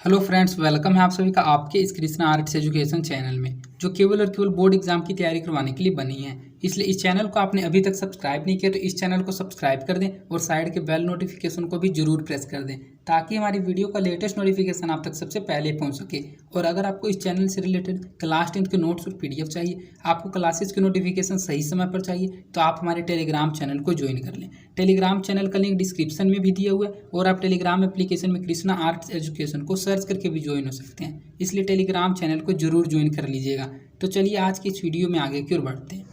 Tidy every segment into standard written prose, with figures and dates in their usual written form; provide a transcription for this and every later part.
Hello friends, welcome है आप सभी का आपके इस कृष्णा आर्ट्स एजुकेशन चैनल में, जो केवल और केवल बोर्ड एग्जाम की तैयारी करवाने के लिए बनी है। इसलिए इस चैनल को आपने अभी तक सब्सक्राइब नहीं किया तो इस चैनल को सब्सक्राइब कर दें और साइड के बेल नोटिफिकेशन को भी जरूर प्रेस कर दें, ताकि हमारी वीडियो का लेटेस्ट नोटिफिकेशन आप तक सबसे पहले पहुंच सके। और अगर आपको इस चैनल से रिलेटेड क्लास 10 के नोट्स और पीडीएफ चाहिए, आपको क्लासेस के नोटिफिकेशन सही समय पर चाहिए, तो आप हमारे टेलीग्राम चैनल को ज्वाइन कर लें। टेलीग्राम चैनल का लिंक डिस्क्रिप्शन में भी दिया हुआ है और आप टेलीग्राम एप्लीकेशन में कृष्णा आर्ट्स एजुकेशन को सर्च करके भी ज्वाइन हो सकते हैं। इसलिए टेलीग्राम चैनल को जरूर ज्वाइन कर लीजिएगा। तो चलिए आज की इस वीडियो में आगे की ओर बढ़ते हैं।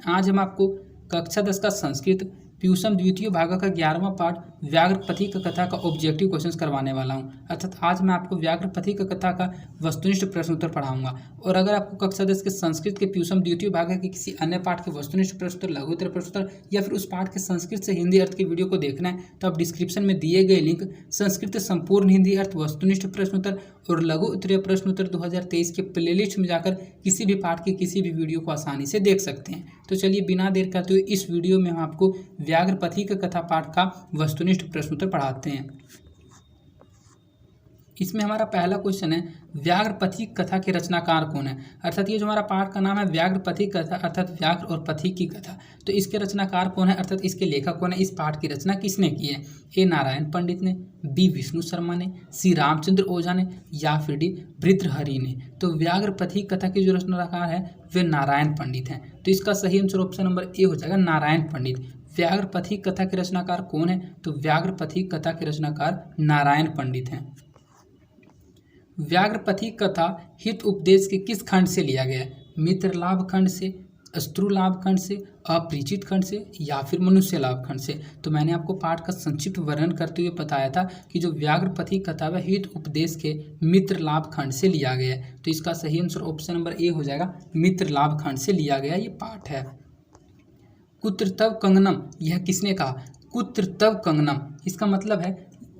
आज हम आपको कक्षा 10 का संस्कृत प्यूसम द्वितीय भाग का 11वां पाठ व्याघ्रपथिक कथा का ऑब्जेक्टिव क्वेश्चंस करवाने वाला हूं। अर्थात आज मैं आपको व्याघ्रपथिक कथा का वस्तुनिष्ठ प्रश्न उत्तर पढ़ाऊंगा। और अगर आपको कक्षा 10 के संस्कृत के प्यूसम द्वितीय भाग के किसी अन्य पाठ के वस्तुनिष्ठ प्रश्न उत्तर, लघु उत्तर प्रश्न उत्तर या फिर उस पाठ के संस्कृत से हिंदी अर्थ की वीडियो को देखना है, तो आप डिस्क्रिप्शन में दिए गए लिंक संस्कृत संपूर्ण हिंदी अर्थ वस्तुनिष्ठ प्रश्न उत्तर और लघु उत्तरीय प्रश्न उत्तर 2023 के प्लेलिस्ट में जाकर किसी भी पाठ की किसी भी वीडियो को आसानी से देख सकते हैं। तो चलिए बिना देर करते हुए इस वीडियो में हम आपको व्याघ्रपथिक कथा पाठ का वस्तुनिष्ठ प्रश्न उत्तर पढ़ाते हैं। इसमें हमारा पहला क्वेश्चन है, व्याघ्रपथिक कथा के रचनाकार कौन है। अर्थात ये जो हमारा पाठ का नाम है व्याघ्रपथिक कथा, अर्थात व्याघ्र और पथिक की कथा, तो इसके रचनाकार कौन है, अर्थात इसके लेखक कौन है, इस पाठ की रचना किसने की है। ए नारायण पंडित ने, बी विष्णु शर्मा ने, सी रामचंद्र ओझा ने या फिर डी भृतृहरि ने। तो व्याघ्रपथिक कथा के जो रचनाकार है वे नारायण पंडित हैं। तो इसका सही आंसर ऑप्शन नंबर ए हो जाएगा, नारायण पंडित। व्याघ्रपथिक कथा के रचनाकार कौन है, तो व्याघ्रपथिक कथा के रचनाकार नारायण पंडित हैं। व्याघ्रपथिक कथा हित उपदेश के किस खंड से लिया गया है। मित्र लाभ खंड से, अस्त्रु लाभ खंड से, अपरिचित खंड से या फिर मनुष्य लाभ खंड से। तो मैंने आपको पाठ का संक्षिप्त वर्णन करते हुए बताया था कि जो व्याघ्रपथिक कथा है हित उपदेश के मित्र लाभ खंड से लिया गया है। तो इसका सही आंसर ऑप्शन नंबर ए हो जाएगा, मित्र लाभ खंड से लिया गया ये पाठ है। कुत्र तव कंगनम, यह किसने कहा। कुत्र तव कंगनम, इसका मतलब है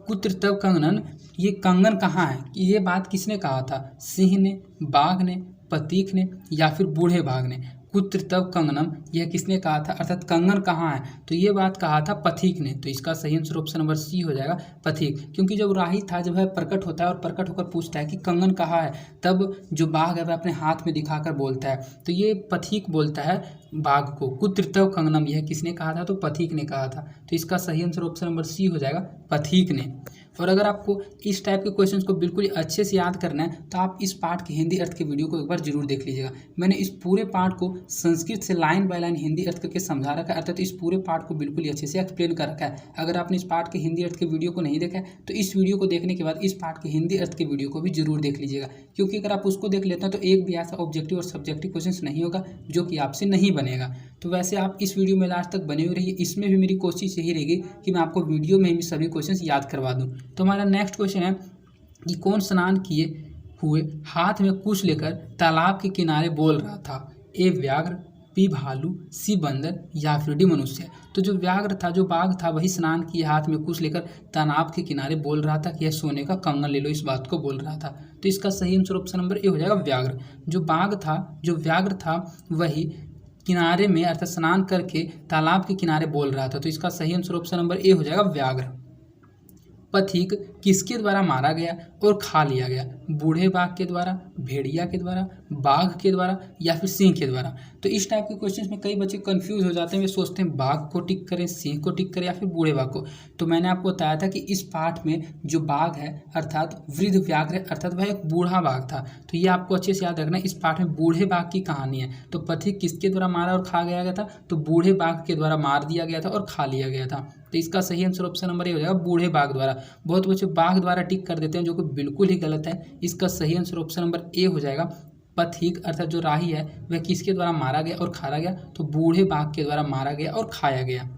कुत्र तव कंगनन, ये कंगन कहाँ है, ये बात किसने कहा था। सिंह ने, बाघ ने, पथिक ने या फिर बूढ़े बाघ ने। कुत्र तव कंगनम, यह किसने कहा था, अर्थात कंगन कहाँ है, तो ये बात कहा था पथिक ने। तो इसका सही आंसर ऑप्शन नंबर सी हो जाएगा, पथिक। क्योंकि जब राही था जब है प्रकट होता है और प्रकट होकर पूछता है कि कंगन कहाँ है, तब जो बाघ है वह अपने हाथ में दिखाकर बोलता है, तो ये पथिक बोलता है बाघ को। कुत्र तव कंगनम, यह किसने कहा था, तो पथिक ने कहा था। तो इसका सही आंसर ऑप्शन नंबर सी हो जाएगा, पथिक ने। और अगर आपको इस टाइप के क्वेश्चंस को बिल्कुल अच्छे से याद करना है तो आप इस पाठ के हिंदी अर्थ के वीडियो को एक बार जरूर देख लीजिएगा। मैंने इस पूरे पाठ को संस्कृत से लाइन बाय लाइन हिंदी अर्थ करके समझा रखा है, अर्थात इस पूरे पाठ को बिल्कुल अच्छे से एक्सप्लेन कर रखा है। अगर आपने इस पाठ के हिंदी अर्थ के वीडियो को नहीं देखा है तो इस वीडियो को देखने के बाद इस पाठ के हिंदी अर्थ के वीडियो को भी जरूर देख लीजिएगा, क्योंकि अगर आप उसको देख लेते हैं तो एक भी ऐसा ऑब्जेक्टिव और सब्जेक्टिव क्वेश्चन नहीं होगा जो कि आपसे नहीं बनेगा। तो वैसे आप इस वीडियो में लास्ट तक बने हुए रहिए, इसमें भी मेरी कोशिश यही रहेगी कि मैं आपको वीडियो में भी सभी क्वेश्चंस याद करवा दूं। तो हमारा नेक्स्ट क्वेश्चन है कि कौन स्नान किए हुए हाथ में कुछ लेकर तालाब के किनारे बोल रहा था। ए व्याघ्र, बी भालू, सी बंदर या फिर डी मनुष्य। तो जो व्याघ्र था, जो बाघ था, वही स्नान किए हाथ में कुछ लेकर तालाब के किनारे बोल रहा था कि यह सोने का कंगन ले लो, इस बात को बोल रहा था। तो इसका सही आंसर ऑप्शन नंबर ए हो जाएगा, व्याघ्र। जो बाघ था, जो व्याघ्र था, वही किनारे में अर्थात स्नान करके तालाब के किनारे बोल रहा था। तो इसका सही आंसर ऑप्शन नंबर ए हो जाएगा, व्याघ्र। पथिक किसके द्वारा मारा गया और खा लिया गया। बूढ़े बाघ के द्वारा, भेड़िया के द्वारा, बाघ के द्वारा या फिर सिंह के द्वारा। तो इस टाइप के क्वेश्चंस में कई बच्चे कंफ्यूज हो जाते हैं, वे सोचते हैं बाघ को टिक करें, सिंह को टिक करें या फिर बूढ़े बाघ को। तो मैंने आपको बताया था कि इस पाठ में जो बाघ है अर्थात वृद्ध व्याघ्र है, अर्थात वह एक बूढ़ा बाघ था। तो ये आपको अच्छे से याद रखना, इस पाठ में बूढ़े बाघ की कहानी है। तो पथिक किसके द्वारा मारा और खा गया था, तो बूढ़े बाघ के द्वारा मार दिया गया था और खा लिया गया था। तो इसका सही आंसर ऑप्शन नंबर ए हो जाएगा, बूढ़े बाघ द्वारा। बहुत बच्चे बाघ द्वारा टिक कर देते हैं, जो कि बिल्कुल ही गलत है। इसका सही आंसर ऑप्शन नंबर ए हो जाएगा, पथिक अर्थात जो राही है वह किसके द्वारा मारा गया और खाया गया, तो बूढ़े बाघ के द्वारा मारा गया और खाया गया।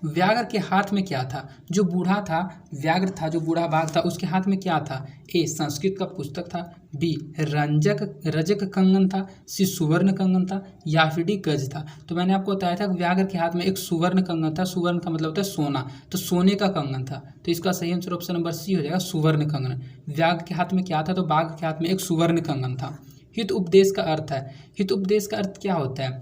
व्याघ्र के हाथ में क्या था। जो बूढ़ा था, व्याघ्र था, जो बूढ़ा बाघ था, उसके हाथ में क्या था। ए संस्कृत का पुस्तक था, बी रजक कंगन था, सी सुवर्ण कंगन था या फिर डी गज था। तो मैंने आपको बताया था कि व्याघ्र के हाथ में एक सुवर्ण कंगन था। सुवर्ण का मतलब होता है सोना, तो सोने का कंगन था। तो इसका सही आंसर ऑप्शन नंबर सी हो जाएगा, सुवर्ण कंगन। व्याघ्र के हाथ में क्या था, तो बाघ के हाथ में एक सुवर्ण कंगन था। हित उपदेश का अर्थ है, हित उपदेश का अर्थ क्या होता है।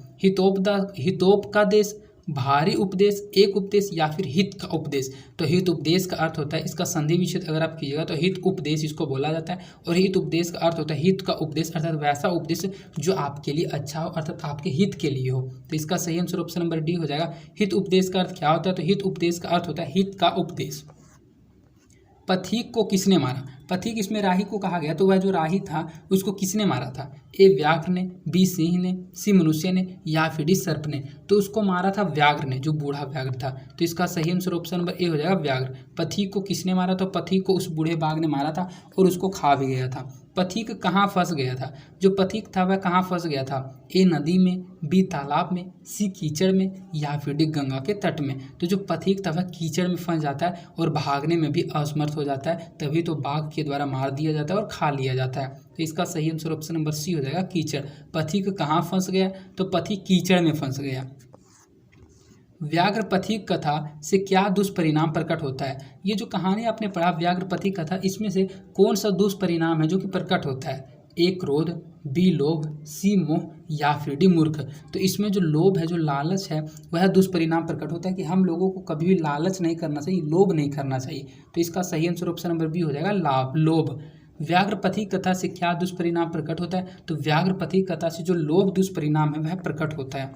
हितोप का देश, भारी उपदेश, एक उपदेश या फिर हित का उपदेश। तो हित उपदेश का अर्थ होता है, इसका संधि विच्छेद अगर आप कीजिएगा तो हित उपदेश इसको बोला जाता है। और हित उपदेश का अर्थ होता है हित का उपदेश, अर्थात वैसा उपदेश जो आपके लिए अच्छा हो, अर्थात आपके हित के लिए हो। तो इसका सही आंसर ऑप्शन नंबर डी हो जाएगा। हित उपदेश का अर्थ क्या होता है? तो हित उपदेश का अर्थ होता है हित का उपदेश। पथिक को किसने मारा? पथिक इसमें राही को कहा गया, तो वह जो राही था उसको किसने मारा था? ए व्याघ्र ने, बी सिंह ने, सी मनुष्य ने या फिर डी सर्प ने? तो उसको मारा था व्याघ्र ने, जो बूढ़ा व्याघ्र था। तो इसका सही आंसर ऑप्शन नंबर ए हो जाएगा व्याघ्र। पथिक को किसने मारा? तो पथिक को उस बूढ़े बाघ ने मारा था और उसको खा भी गया था। पथिक कहाँ फंस गया था? जो पथिक था वह कहाँ फंस गया था? ए नदी में, बी तालाब में, सी कीचड़ में या फिर डी गंगा के तट में? तो जो पथिक था वह कीचड़ में फंस जाता है और भागने में भी असमर्थ हो जाता है, तभी तो बाघ के द्वारा मार दिया जाता है और खा लिया जाता है। तो इसका सही आंसर ऑप्शन नंबर सी हो जाएगा कीचड़। पथिक कहाँ फंस गया? तो पथिक कीचड़ में फंस गया। व्याघ्र पथिक कथा से क्या दुष्परिणाम प्रकट होता है? ये जो कहानी आपने पढ़ा व्याघ्र पथिक कथा, इसमें से कौन सा दुष्परिणाम है जो कि प्रकट होता है? ए क्रोध, बी लोभ, सी मोह या फिर डी मूर्ख? तो इसमें जो लोभ है, जो लालच है, वह दुष्परिणाम प्रकट होता है कि हम लोगों को कभी भी लालच नहीं करना चाहिए, लोभ नहीं करना चाहिए। तो इसका सही आंसर ऑप्शन नंबर बी हो जाएगा लोभ। व्याघ्र पथिक कथा से क्या दुष्परिणाम प्रकट होता है? तो व्याघ्र पथिक कथा से जो लोभ दुष्परिणाम है वह प्रकट होता है।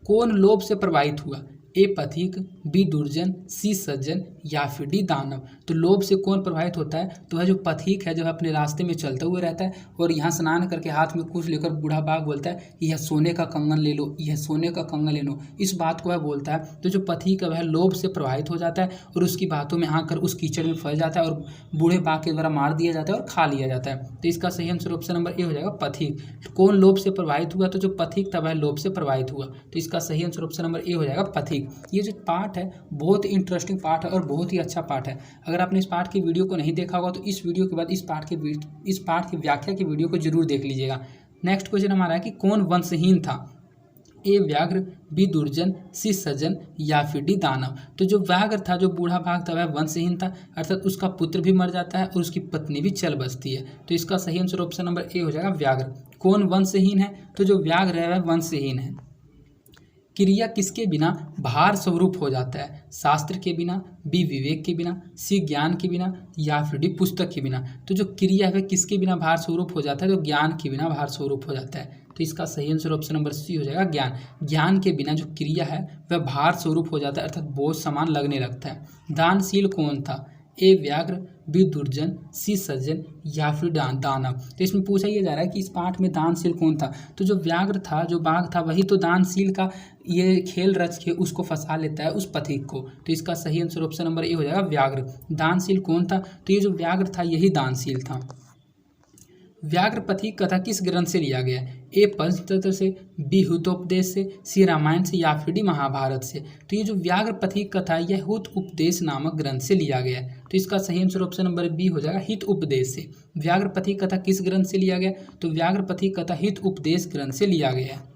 कौन लोभ से प्रभावित हुआ? ए पथिक, बी दुर्जन, सी सज्जन या फिर डी दानव? तो लोभ से कौन प्रभावित होता है? तो वह जो पथिक है, जो अपने रास्ते में चलते हुए रहता है और यहाँ स्नान करके हाथ में कुछ लेकर बूढ़ा बाघ बोलता है यह सोने का कंगन ले लो, यह सोने का कंगन ले लो, इस बात को वह बोलता है। तो जो पथिक है वह लोभ से प्रभावित हो जाता है और उसकी बातों में आकर उस कीचड़ में फंस जाता है और बूढ़े बाघ के द्वारा मार दिया जाता है और खा लिया जाता है। तो इसका सही आंसर ऑप्शन नंबर ए हो जाएगा पथिक। कौन लोभ से प्रभावित हुआ? तो जो पथिक था वह लोभ से प्रभावित हुआ। तो इसका सही आंसर ऑप्शन नंबर ए हो जाएगा पथिक। ये जो पार्ट है बहुत ही इंटरेस्टिंग पार्ट है और बहुत ही अच्छा पार्ट है। अगर आपने इस पार्ट की वीडियो को नहीं देखा होगा तो इस वीडियो के बाद इस पार्ट की व्याख्या की वीडियो को जरूर देख लीजिएगा। नेक्स्ट क्वेश्चन हमारा है कि कौन वंशहीन था? ए व्याघ्र, बी दुर्जन, सी सज्जन या फिर डी दानव? तो जो व्याघ्र था, जो बूढ़ा बाघ था, वह वंशहीन था, अर्थात उसका पुत्र भी मर जाता है और उसकी पत्नी भी चल बसती है। तो इसका सही आंसर ऑप्शन नंबर ए हो जाएगा व्याघ्र। कौन वंशहीन है? तो जो व्याघ्र है वह वंशहीन है। क्रिया किसके बिना भार स्वरूप हो जाता है? शास्त्र के बिना, बी विवेक के बिना, सी ज्ञान के बिना या फिर डी पुस्तक के बिना? तो जो क्रिया है किसके बिना भार स्वरूप हो जाता है? तो ज्ञान के बिना भार स्वरूप हो जाता है। तो इसका सही आंसर ऑप्शन नंबर सी हो जाएगा ज्ञान। ज्ञान के बिना जो क्रिया है वह भार स्वरूप हो जाता है, अर्थात बोझ समान लगने लगता है। दानशील कौन था? ए व्याघ्र, बी दुर्जन, सी सज्जन या फिर दानव? तो इसमें पूछा यह जा रहा है कि इस पाठ में दानशील कौन था? तो जो व्याघ्र था, जो बाघ था, वही तो दानशील का ये खेल रच के उसको फंसा लेता है, उस पथिक को। तो इसका सही आंसर ऑप्शन नंबर ए हो जाएगा व्याघ्र। दानशील कौन था? तो ये जो व्याघ्र था यही दानशील था। व्याघ्र पथिक कथा किस ग्रंथ से लिया गया? ए पंचतंत्र से, बी हितोपदेश से, सी रामायण से या फिर डी महाभारत से? तो ये जो व्याघ्र पथिक कथा है यह हित उपदेश नामक ग्रंथ से लिया गया है। तो इसका सही आंसर ऑप्शन नंबर बी हो जाएगा हित उपदेश से। व्याघ्र पथिक कथा किस ग्रंथ से लिया गया? तो व्याघ्र पथिक कथा हित उपदेश ग्रंथ से लिया गया है।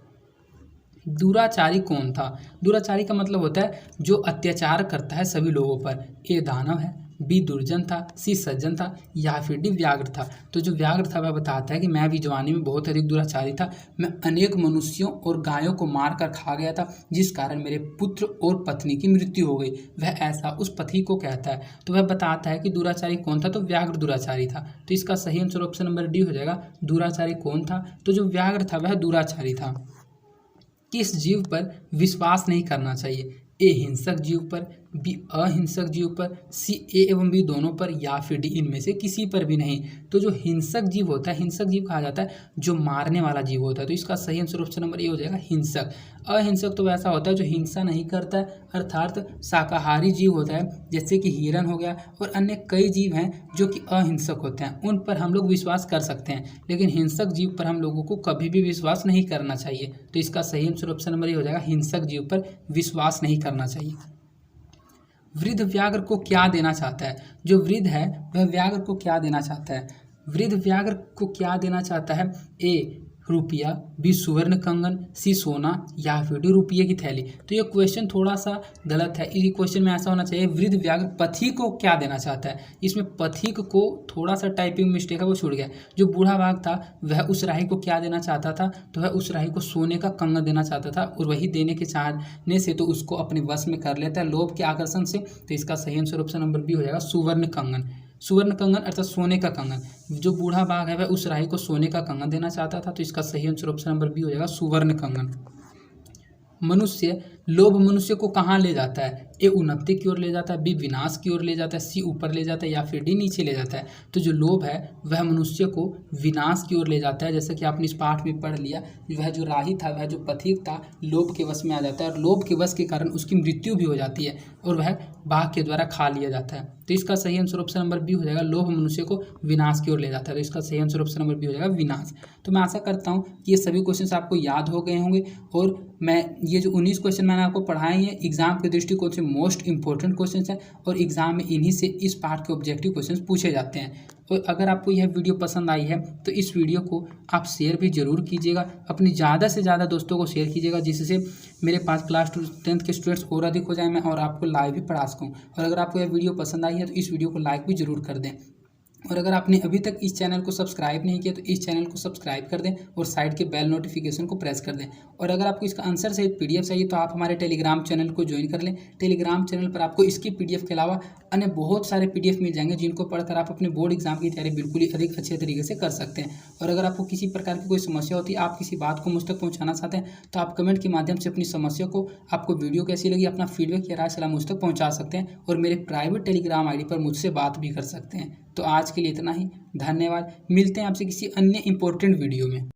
दुराचारी कौन था? दुराचारी का मतलब होता है जो अत्याचार करता है सभी लोगों पर। ए दानव है, बी दुर्जन था, सी सज्जन था या फिर डी व्याघ्र था? तो जो व्याघ्र था वह बताता है कि मैं भी जवानी में बहुत अधिक दुराचारी था, मैं अनेक मनुष्यों और गायों को मार कर खा गया था, जिस कारण मेरे पुत्र और पत्नी की मृत्यु हो गई। वह ऐसा उस पथिक को कहता है। तो वह बताता है कि दुराचारी कौन था? तो व्याघ्र दुराचारी था। तो इसका सही आंसर ऑप्शन नंबर डी हो जाएगा। दुराचारी कौन था? तो जो व्याघ्र था वह दुराचारी था। किस जीव पर विश्वास नहीं करना चाहिए? ए हिंसक जीव पर, बी अहिंसक जीव पर, सी ए एवं बी दोनों पर या फिर डी इनमें से किसी पर भी नहीं? तो जो हिंसक जीव होता है, हिंसक जीव कहा जाता है जो मारने वाला जीव होता है। तो इसका सही आंसर ऑप्शन नंबर ए हो जाएगा हिंसक। अहिंसक तो वैसा होता है जो हिंसा नहीं करता है, अर्थात शाकाहारी जीव होता है, जैसे कि हिरन हो गया और अन्य कई जीव हैं जो कि अहिंसक होते हैं, उन पर हम लोग विश्वास कर सकते हैं, लेकिन हिंसक जीव पर हम लोगों को कभी भी विश्वास नहीं करना चाहिए। तो इसका सही आंसर ऑप्शन नंबर ए हो जाएगा हिंसक जीव पर विश्वास नहीं करना चाहिए। वृद्ध व्याघ्र को क्या देना चाहता है? जो वृद्ध है वह व्याघ्र को क्या देना चाहता है? वृद्ध व्याघ्र को क्या देना चाहता है? ए रुपया, बी स्वर्ण कंगन, सी सोना या फिर डी रुपये की थैली। तो ये क्वेश्चन थोड़ा सा गलत है। इस क्वेश्चन में ऐसा होना चाहिए वृद्ध व्याघ्र पथिक को क्या देना चाहता है। इसमें पथिक को थोड़ा सा टाइपिंग मिस्टेक है, वो छूट गया। जो बूढ़ा बाघ था वह उस राही को क्या देना चाहता था, तो वह उस राही को सोने का कंगन देना चाहता था, और वही देने के चाहने से तो उसको अपने वश में कर लेता है लोभ के आकर्षण से। तो इसका सही आंसर ऑप्शन नंबर बी हो जाएगा सुवर्ण कंगन। सुवर्ण कंगन अर्थात सोने का कंगन। जो बूढ़ा बाघ है वह उस राही को सोने का कंगन देना चाहता था, तो इसका सही आंसर ऑप्शन नंबर बी हो जाएगा सुवर्ण कंगन। लोभ मनुष्य को कहाँ ले जाता है, ए उन्नति की ओर ले जाता है, बी विनाश की ओर ले जाता है, सी ऊपर ले जाता है या फिर डी नीचे ले जाता है। तो जो लोभ है वह मनुष्य को विनाश की ओर ले जाता है। जैसे कि आपने इस पाठ में पढ़ लिया, वह जो राही था, वह जो पथिक था, लोभ के वश में आ जाता है और लोभ के वश के कारण उसकी मृत्यु भी हो जाती है और वह बाघ के द्वारा खा लिया जाता है। तो इसका सही आंसर ऑप्शन नंबर बी हो जाएगा, लोभ मनुष्य को विनाश की ओर ले जाता है। तो इसका सही आंसर ऑप्शन नंबर बी हो जाएगा विनाश। तो मैं आशा करता हूँ कि ये सभी क्वेश्चन आपको याद हो गए होंगे, और मैं ये जो 19 क्वेश्चन मैंने आपको पढ़ाए हैं एग्जाम के दृष्टिकोण से मोस्ट इंपॉर्टेंट क्वेश्चन है, और एग्जाम में इन्हीं से इस पार्ट के ऑब्जेक्टिव क्वेश्चन पूछे जाते हैं। और अगर आपको यह वीडियो पसंद आई है तो इस वीडियो को आप शेयर भी जरूर कीजिएगा, अपनी ज़्यादा से ज़्यादा दोस्तों को शेयर कीजिएगा, जिससे मेरे पास क्लास 10th के स्टूडेंट्स और अधिक हो जाए, मैं और आपको लाइव भी पढ़ा सकूँ। और अगर आपको यह वीडियो पसंद आई है तो इस वीडियो को लाइक भी जरूर कर दें। और अगर आपने अभी तक इस चैनल को सब्सक्राइब नहीं किया तो इस चैनल को सब्सक्राइब कर दें और साइड के बेल नोटिफिकेशन को प्रेस कर दें। और अगर आपको इसका आंसर सहित पीडीएफ चाहिए तो आप हमारे टेलीग्राम चैनल को ज्वाइन कर लें। टेलीग्राम चैनल पर आपको इसकी पीडीएफ के अलावा अन्य बहुत सारे पीडीएफ मिल जाएंगे, जिनको पढ़कर आप अपने बोर्ड एग्जाम की तैयारी बिल्कुल ही अधिक अच्छे तरीके से कर सकते हैं। और अगर आपको किसी प्रकार की कोई समस्या होती है, आप किसी बात को मुझ तक पहुँचाना चाहते हैं, तो आप कमेंट के माध्यम से अपनी समस्या को, आपको वीडियो कैसी लगी, अपना फीडबैक या राय सलाह मुझ तक पहुँचा सकते हैं, और मेरे प्राइवेट टेलीग्राम ID पर मुझसे बात भी कर सकते हैं। तो आज के लिए इतना ही, धन्यवाद। मिलते हैं आपसे किसी अन्य इंपॉर्टेंट वीडियो में।